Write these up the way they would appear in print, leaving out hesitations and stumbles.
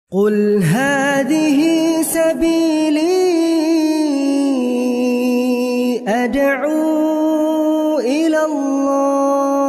قل هذه سبيلي أدعو إلى الله.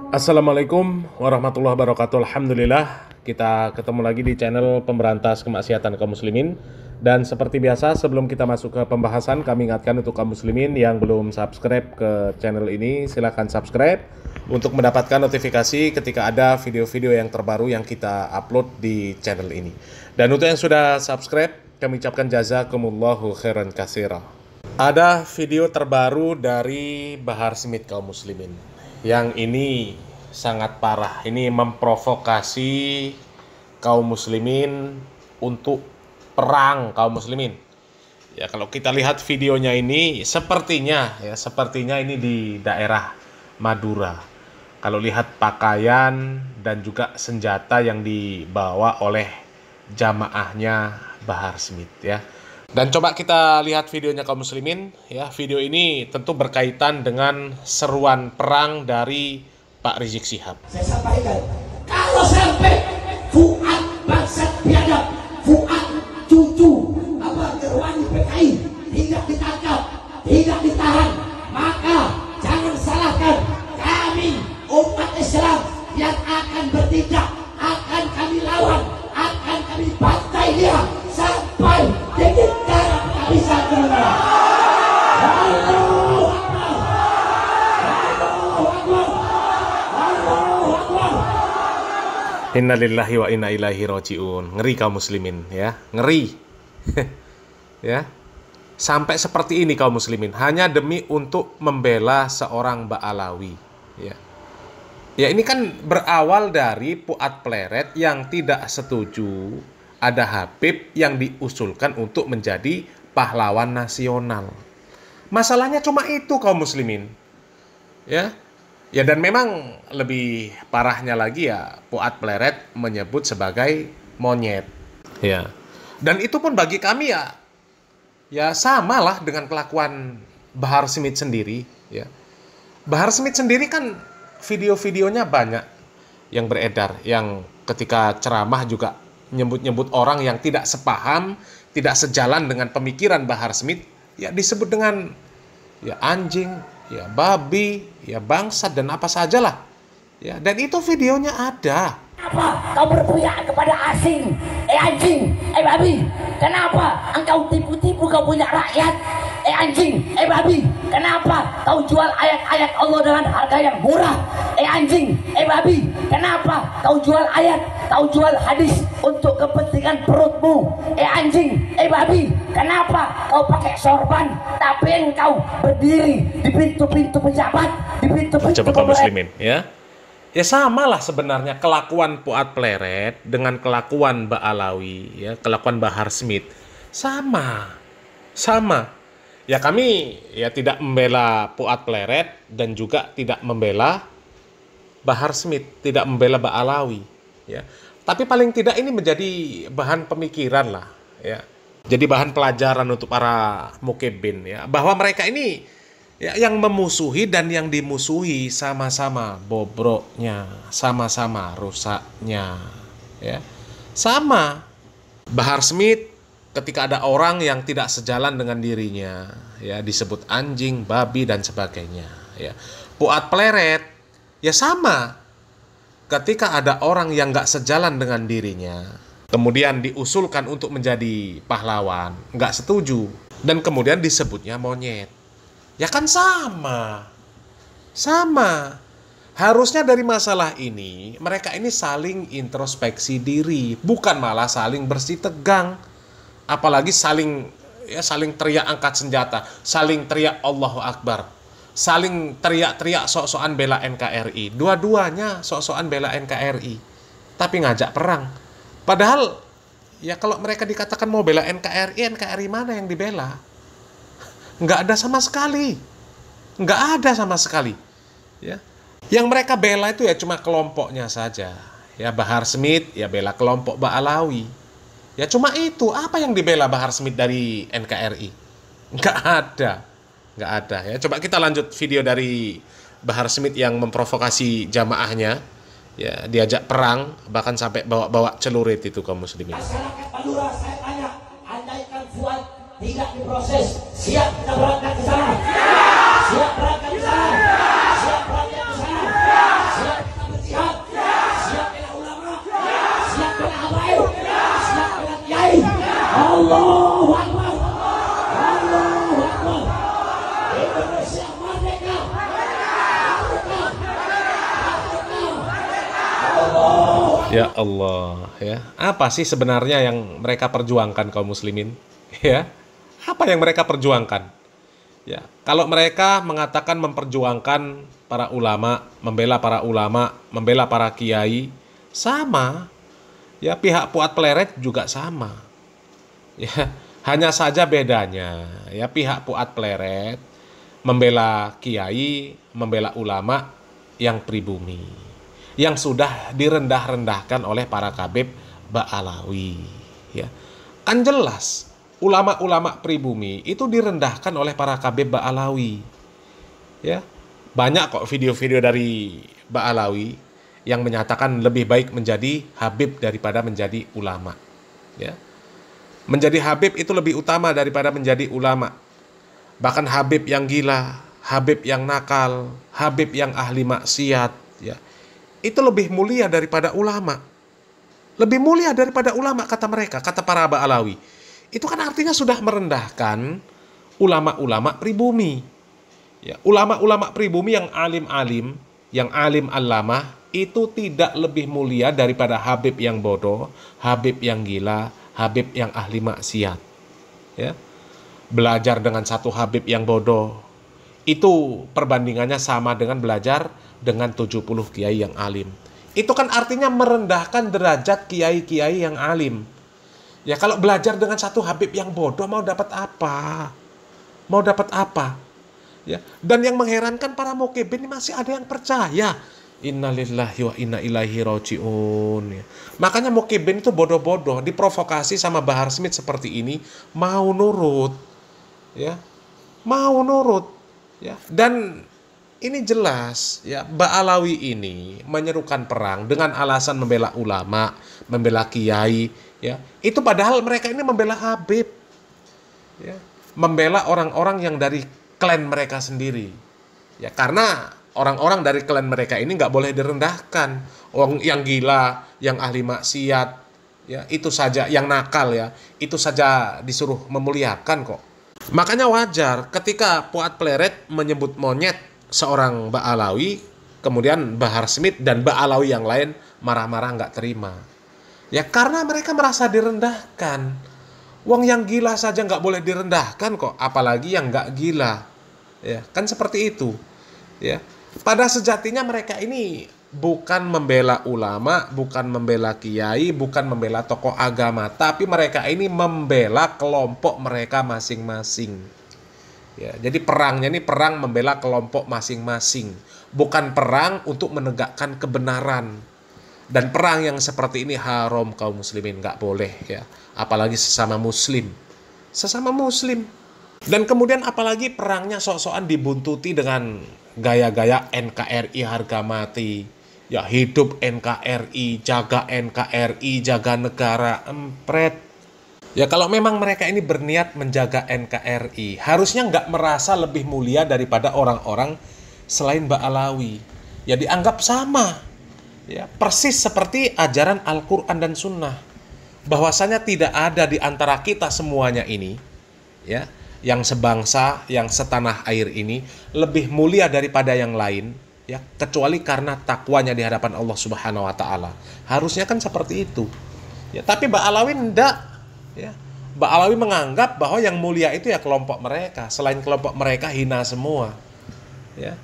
Assalamualaikum warahmatullahi wabarakatuh. Alhamdulillah, kita ketemu lagi di channel Pemberantas Kemaksiatan Kaum Muslimin. Dan seperti biasa, sebelum kita masuk ke pembahasan, kami ingatkan untuk kaum muslimin yang belum subscribe ke channel ini, silahkan subscribe untuk mendapatkan notifikasi ketika ada video-video yang terbaru yang kita upload di channel ini. Dan untuk yang sudah subscribe, kami ucapkan jazakumullahu khairan katsira. Ada video terbaru dari Bahar Smith kaum muslimin. Yang ini sangat parah. Ini memprovokasi kaum muslimin untuk perang kaum muslimin. Ya, kalau kita lihat videonya ini sepertinya ini di daerah Madura. Kalau lihat pakaian dan juga senjata yang dibawa oleh jamaahnya Bahar Smith ya. Dan coba kita lihat videonya kaum muslimin ya. Video ini tentu berkaitan dengan seruan perang dari Pak Rizik Syihab. Saya sampaikan, kalau sampai Fuad bangsat biadab, Fuad cucu Gerwani PKI tidak ditangkap, tidak ditahan, maka jangan salahkan kami umat Islam yang akan bertindak, akan kami lawan, akan kami bantai dia sampai titik darah kehabisan kebenaran. Allahu Akbar, Allahu Akbar, Allahu Akbar. Innalillahi wa inna ilaihi raji'un. Ngeri kaum muslimin ya, ngeri. Ya. Sampai seperti ini kaum muslimin hanya demi untuk membela seorang Ba'alawi ya. Ya, ini kan berawal dari Fuad Pleret yang tidak setuju ada Habib yang diusulkan untuk menjadi pahlawan nasional. Masalahnya cuma itu kaum muslimin. Ya. Ya, dan memang lebih parahnya lagi ya, Fuad Pleret menyebut sebagai monyet. Ya. Dan itu pun bagi kami ya samalah dengan kelakuan Bahar Smith sendiri ya. Bahar Smith sendiri kan video-videonya banyak yang beredar, yang ketika ceramah juga nyebut-nyebut orang yang tidak sepaham, tidak sejalan dengan pemikiran Bahar Smith, ya disebut dengan ya anjing, ya babi, ya bangsat dan apa sajalah. Ya, dan itu videonya ada. Kenapa kau berteriak kepada asing? Anjing, babi. Kenapa engkau tipu-tipu kau punya rakyat? Anjing, babi. Kenapa kau jual ayat-ayat Allah dengan harga yang murah? Anjing, babi. Kenapa kau jual ayat, kau jual hadis untuk kepentingan perutmu? Anjing, babi. Kenapa kau pakai sorban tapi engkau berdiri di pintu-pintu pejabat, di pintu-pintu muslimin ya. Ya samalah sebenarnya kelakuan Fuad Pleret dengan kelakuan Ba'alawi ya, kelakuan Bahar Smith sama. Ya kami ya tidak membela Fuad Pleret dan juga tidak membela Bahar Smith, tidak membela Ba'alawi ya. Tapi paling tidak ini menjadi bahan pemikiran lah ya. Jadi bahan pelajaran untuk para mukibin ya, bahwa mereka ini ya, yang memusuhi dan yang dimusuhi sama-sama bobroknya, sama-sama rusaknya ya. Sama. Bahar Smith ketika ada orang yang tidak sejalan dengan dirinya ya disebut anjing, babi dan sebagainya ya. Fuad Pleret ya sama. Ketika ada orang yang nggak sejalan dengan dirinya, kemudian diusulkan untuk menjadi pahlawan, nggak setuju, dan kemudian disebutnya monyet. Ya kan sama. Harusnya dari masalah ini, mereka ini saling introspeksi diri, bukan malah saling bersih tegang. Apalagi saling teriak angkat senjata, saling teriak Allahu Akbar, saling teriak-teriak sok-sokan bela NKRI. Dua-duanya sok-sokan bela NKRI, tapi ngajak perang. Padahal ya kalau mereka dikatakan mau bela NKRI mana yang dibela? Nggak ada sama sekali. Ya. Yang mereka bela itu ya cuma kelompoknya saja. Ya Bahar Smith ya bela kelompok Ba'alawi. Ya cuma itu. Apa yang dibela Bahar Smith dari NKRI? Nggak ada ya. Coba kita lanjut video dari Bahar Smith yang memprovokasi jamaahnya Ya, diajak perang, bahkan sampai bawa-bawa celurit itu kaum muslimin. Masyarakat Madura, saya tanya, andaikan Fuad tidak diproses, siap kita berangkat ke sana? Siap berangkat ke sana? Siap berangkat ke sana? Siap kita berjihad? Siap bela ulama? Siap bela habaib? Siap bela kiai? Allahu Akbar! Allahu Akbar! Indonesia merdeka! Ya Allah, ya. Apa sih sebenarnya yang mereka perjuangkan kaum muslimin? Ya. Apa yang mereka perjuangkan? Ya, kalau mereka mengatakan memperjuangkan para ulama, membela para kiai, sama. Ya, pihak Fuad Pleret juga sama. Ya, hanya saja bedanya, ya pihak Fuad Pleret membela kiai, membela ulama yang pribumi, yang sudah direndah-rendahkan oleh para Khabib Ba'alawi. Ya. Kan jelas, ulama-ulama pribumi itu direndahkan oleh para Khabib Ba'alawi. Ya. Banyak kok video-video dari Ba'alawi yang menyatakan lebih baik menjadi Habib daripada menjadi ulama. Ya. Menjadi Habib itu lebih utama daripada menjadi ulama. Bahkan Habib yang gila, Habib yang nakal, Habib yang ahli maksiat, ya, itu lebih mulia daripada ulama. Lebih mulia daripada ulama, kata mereka, kata para Ba'alawi. Itu kan artinya sudah merendahkan ulama-ulama pribumi. Ya, ulama-ulama pribumi yang alim-alim, yang alim alamah, itu tidak lebih mulia daripada Habib yang bodoh, Habib yang gila, Habib yang ahli maksiat. Ya. Belajar dengan satu Habib yang bodoh, itu perbandingannya sama dengan belajar dengan 70 kiai yang alim. Itu kan artinya merendahkan derajat kiai-kiai yang alim. Ya, kalau belajar dengan satu Habib yang bodoh, mau dapat apa? Mau dapat apa? Ya, dan yang mengherankan, para mukibin ini masih ada yang percaya. Innalillahi wa inna ilaihi rajiun. Ya. Makanya mukibin itu bodoh-bodoh, diprovokasi sama Bahar Smith seperti ini, mau nurut. Ya. Mau nurut. Ya. Dan ini jelas, ya, Ba'alawi ini menyerukan perang dengan alasan membela ulama, membela kiai, ya. Itu padahal mereka ini membela Habib. Ya. Membela orang-orang yang dari klan mereka sendiri. Ya, karena orang-orang dari klan mereka ini nggak boleh direndahkan. Orang yang gila, yang ahli maksiat, ya, itu saja, yang nakal, ya, itu saja disuruh memuliakan kok. Makanya wajar ketika Fuad Pleret menyebut monyet seorang Ba'alawi, kemudian Bahar Smith dan Ba'alawi yang lain marah-marah nggak terima. Ya, karena mereka merasa direndahkan. Wong yang gila saja nggak boleh direndahkan kok, apalagi yang nggak gila. Ya, kan seperti itu. Ya, pada sejatinya mereka ini bukan membela ulama, bukan membela kiai, bukan membela tokoh agama, tapi mereka ini membela kelompok mereka masing-masing. Ya, jadi perangnya ini perang membela kelompok masing-masing, bukan perang untuk menegakkan kebenaran. Dan perang yang seperti ini haram kaum muslimin, nggak boleh, ya, apalagi sesama muslim. Dan kemudian apalagi perangnya sok-sokan dibuntuti dengan gaya-gaya NKRI harga mati. Ya, hidup NKRI, jaga NKRI, jaga negara, empret. Ya, kalau memang mereka ini berniat menjaga NKRI, harusnya nggak merasa lebih mulia daripada orang-orang selain Ba'alawi. Ya, dianggap sama. Ya, persis seperti ajaran Al-Quran dan Sunnah. Bahwasanya tidak ada di antara kita semuanya ini, ya, yang sebangsa, yang setanah air ini lebih mulia daripada yang lain, ya, kecuali karena takwanya di hadapan Allah Subhanahu wa taala. Harusnya kan seperti itu. Ya, tapi Ba'alawi enggak, ya. Ba'alawi menganggap bahwa yang mulia itu ya kelompok mereka, selain kelompok mereka hina semua. Ya.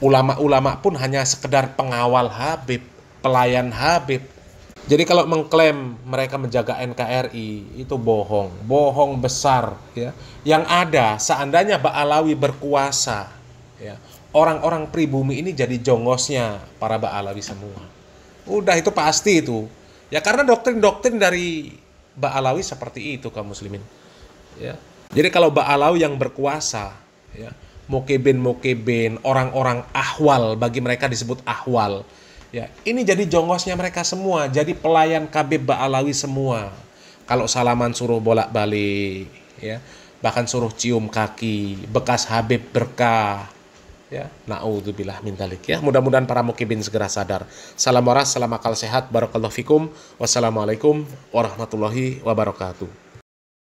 Ulama-ulama pun hanya sekedar pengawal Habib, pelayan Habib. Jadi kalau mengklaim mereka menjaga NKRI itu bohong besar, ya. Yang ada seandainya Ba'alawi berkuasa, ya, orang-orang pribumi ini jadi jongosnya para Ba'alawi semua. Udah itu pasti itu. Ya, karena doktrin-doktrin dari Ba'alawi seperti itu kaum muslimin. Ya. Jadi kalau Ba'alawi yang berkuasa, ya, mukibin, orang-orang ahwal, bagi mereka disebut ahwal. Ya, ini jadi jongosnya mereka semua, jadi pelayan Khabib Ba'alawi semua. Kalau salaman suruh bolak-balik, ya, bahkan suruh cium kaki, bekas Habib berkah. Ya, naudzubillah min dzalik ya. Mudah-mudahan para mukibin segera sadar. Salam waras, salam akal sehat, barakallahu fikum. Wassalamualaikum warahmatullahi wabarakatuh.